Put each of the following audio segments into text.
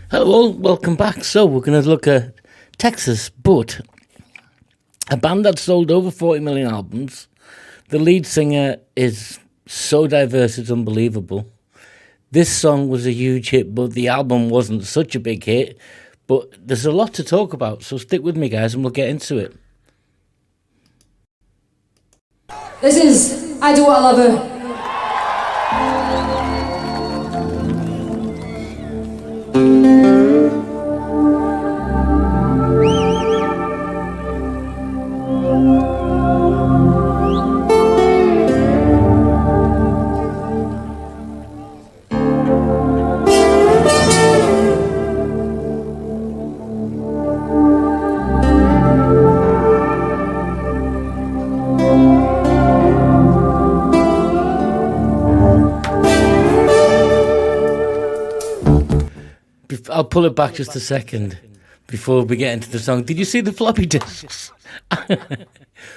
Hello all, welcome back. So we're going to look at Texas, but a band that sold over 40 million albums. The lead singer is so diverse, it's unbelievable. This song was a huge hit, but the album wasn't such a big hit. But there's a lot to talk about, so stick with me, guys, and we'll get into it. This is I Do What I Love Her. I'll pull it back just a second before we get into the song. Did you see the floppy disks?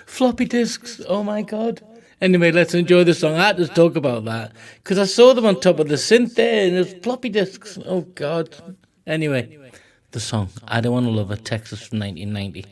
Floppy disks, oh my God. Anyway, let's enjoy the song. I had to talk about that because I saw them on top of the synth there and there's floppy disks. Oh God. Anyway, the song, I Don't Want to Love Her, Texas from 1990.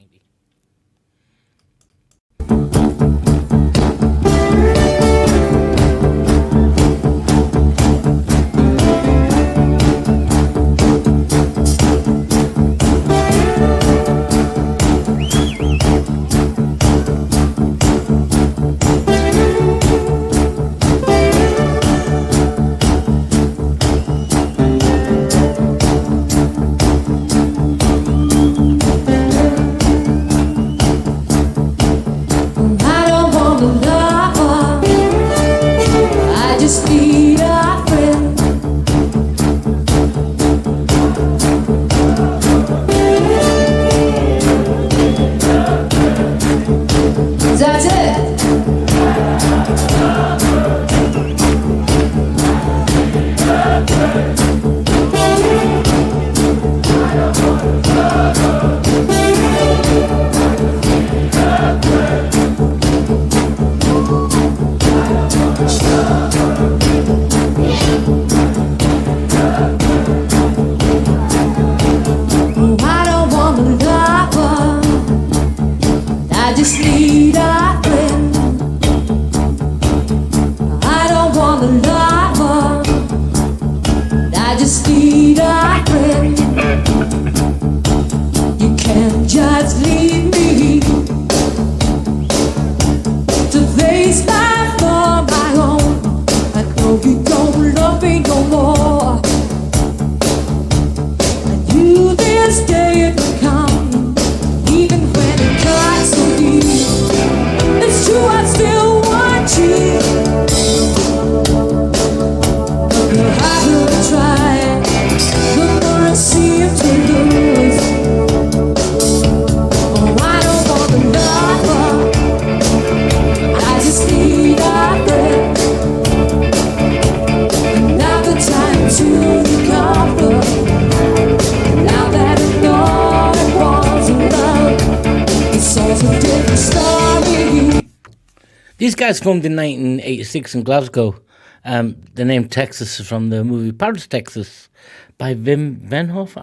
These guys formed in 1986 in Glasgow. The name Texas is from the movie Paris, Texas, by Wim Wendorf.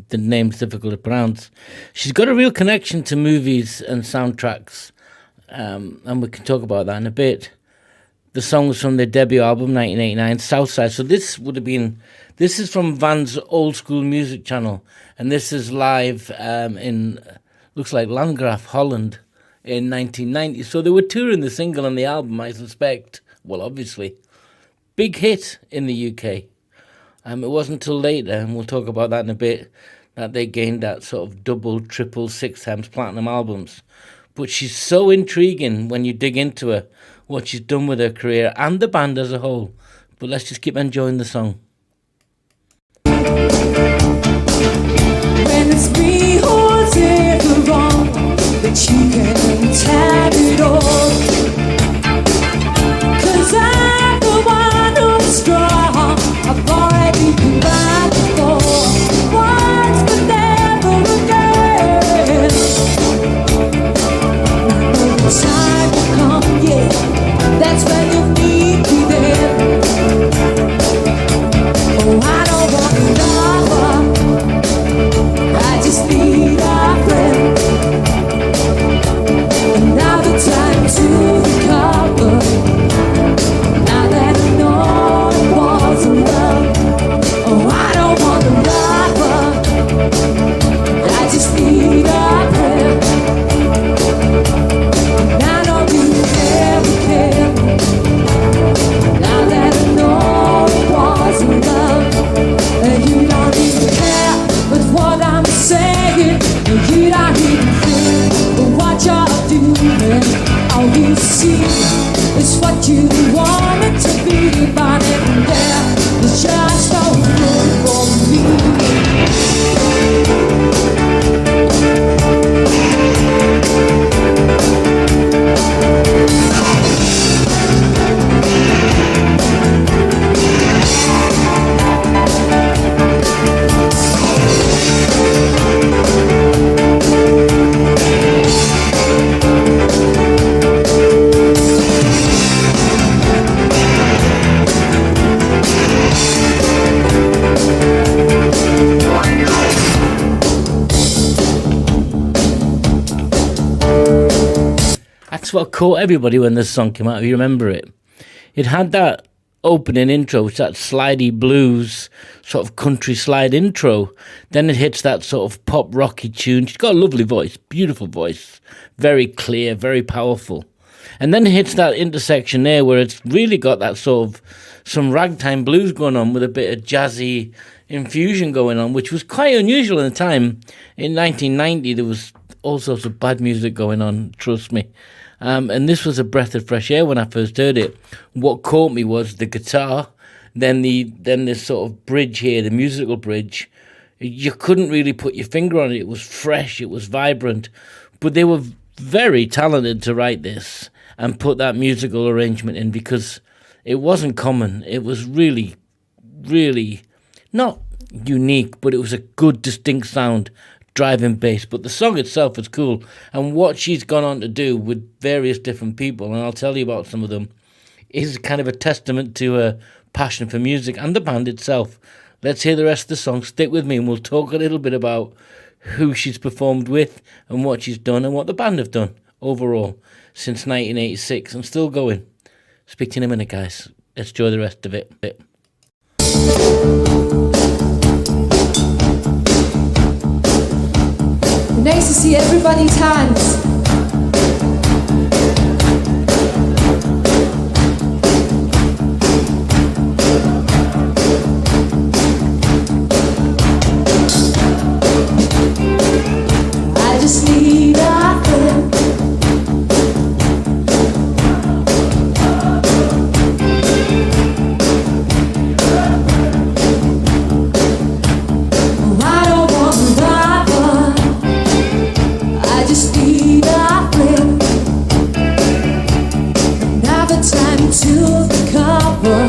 The name's difficult to pronounce. She's got a real connection to movies and soundtracks, and we can talk about that in a bit. The song was from their debut album, 1989, Southside. So this is from Van's Old School Music channel, and this is live in, looks like Landgraf, Holland, in 1990. So they were touring the single and the album, I suspect. Well, obviously. Big hit in the UK. It wasn't until later, and we'll talk about that in a bit, that they gained that sort of double, triple, 6 times platinum albums. But she's so intriguing when you dig into her, what she's done with her career and the band as a whole. But let's just keep enjoying the song. When it's me who's in the wrong, but you can't have it all. 'Cause I'm the one who's strong. I've already been back before. Once but never again. When the time will come, yeah, that's when you'll need me there. Oh, I don't want to love her. caught everybody when this song came out, if you remember it. It had that opening intro, it's that slidey blues, sort of country slide intro. Then it hits that sort of pop rocky tune. She's got a lovely voice, beautiful voice, very clear, very powerful. And then it hits that intersection there where it's really got that sort of some ragtime blues going on with a bit of jazzy infusion going on, which was quite unusual in the time. In 1990, there was all sorts of bad music going on, trust me. And this was a breath of fresh air when I first heard it. What caught me was the guitar, then this sort of bridge here, the musical bridge. You couldn't really put your finger on it. It was fresh, it was vibrant, but they were very talented to write this and put that musical arrangement in, because it wasn't common. It was really, really not unique, but it was a good, distinct sound, driving bass. But the song itself is cool, and what she's gone on to do with various different people, and I'll tell you about some of them, is kind of a testament to her passion for music and the band itself. Let's hear the rest of the song. Stick with me and we'll talk a little bit about who she's performed with and what she's done and what the band have done overall since 1986 and still going. Speak to you in a minute, guys. Let's enjoy the rest of it. Nice to see everybody's hands. I just need a friend. I don't want that one. I just need a friend. Now the time to recover.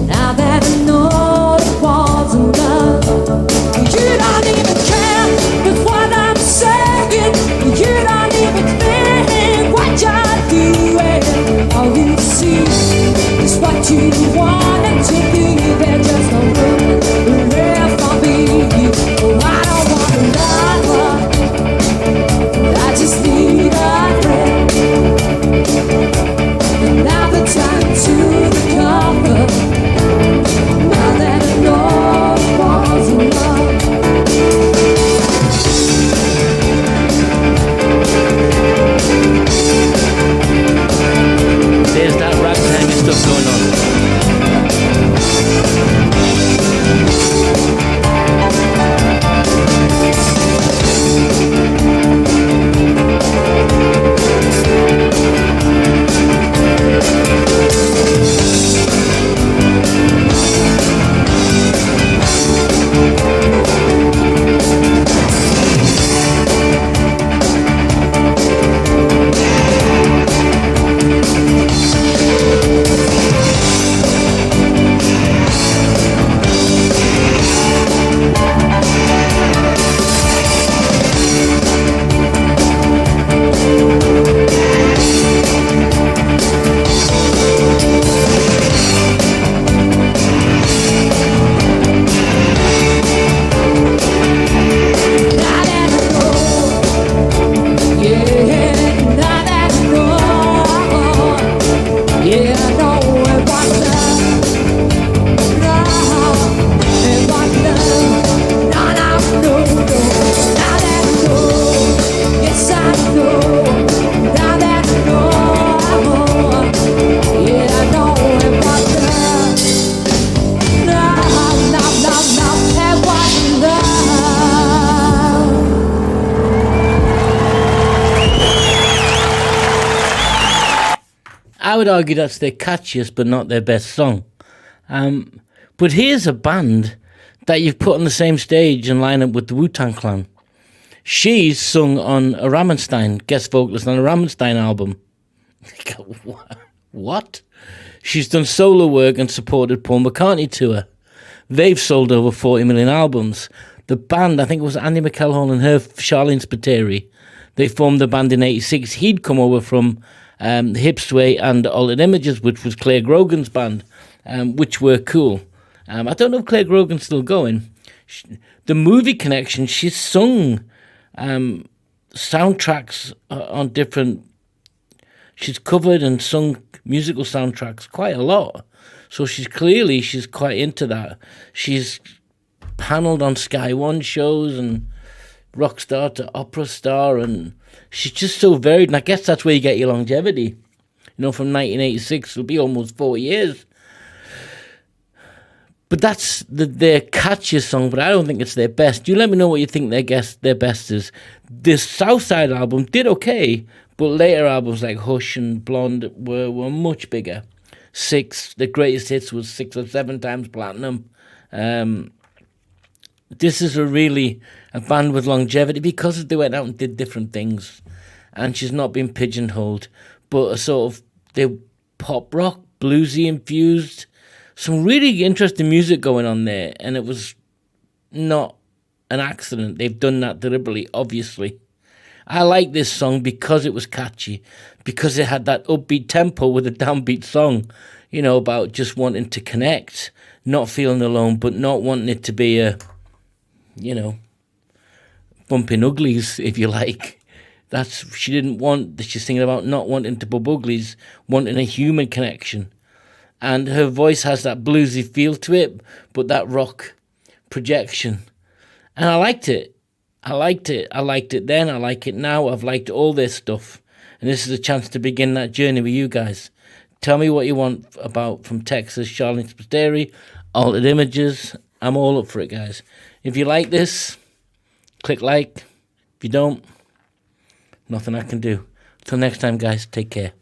Now that I know it wasn't love. You don't even care with what I'm saying. You don't even think what you're doing. All you see is what you wanted to be. There's just no room left for me. Oh, I don't want another. I just need a friend. And now the time to recover. Now that I know it wasn't love. There's that ragtime stuff going on. I would argue that's their catchiest but not their best song. But here's a band that you've put on the same stage and line up with the Wu-Tang Clan. She's sung on a Rammenstein, guest vocalist on a Rammenstein album. What? She's done solo work and supported Paul McCartney tour. They've sold over 40 million albums. The band, I think it was Andy McElhone and her, Charlene Spiteri, they formed the band in 86. He'd come over from Hipsway and Altered Images, which was Claire Grogan's band, which were cool. I don't know if Claire Grogan's still going. The Movie Connection, she's sung soundtracks on different She's covered and sung musical soundtracks quite a lot. So she's quite into that. She's panelled on Sky One shows and rock star to opera star, and she's just so varied. And I guess that's where you get your longevity. From 1986, it'll be almost 4 years. But that's their catchiest song, but I don't think it's their best. You let me know what you think their best is. This Southside album did okay, but later albums like Hush and Blonde were much bigger. The greatest hits was 6 or 7 times platinum. This is a band with longevity because they went out and did different things, and she's not been pigeonholed, but a sort of they pop rock, bluesy infused, some really interesting music going on there, and it was not an accident. They've done that deliberately, obviously. I like this song because it was catchy, because it had that upbeat tempo with a downbeat song, about just wanting to connect, not feeling alone, but not wanting it to be a, bumping uglies, if you like. She's singing about not wanting to bump uglies, wanting a human connection. And her voice has that bluesy feel to it, but that rock projection. And I liked it. I liked it then. I like it now. I've liked all this stuff. And this is a chance to begin that journey with you guys. Tell me what you want from Texas, Charlene Spiteri, Altered Images. I'm all up for it, guys. If you like this, click like. If you don't, nothing I can do. Till next time, guys, take care.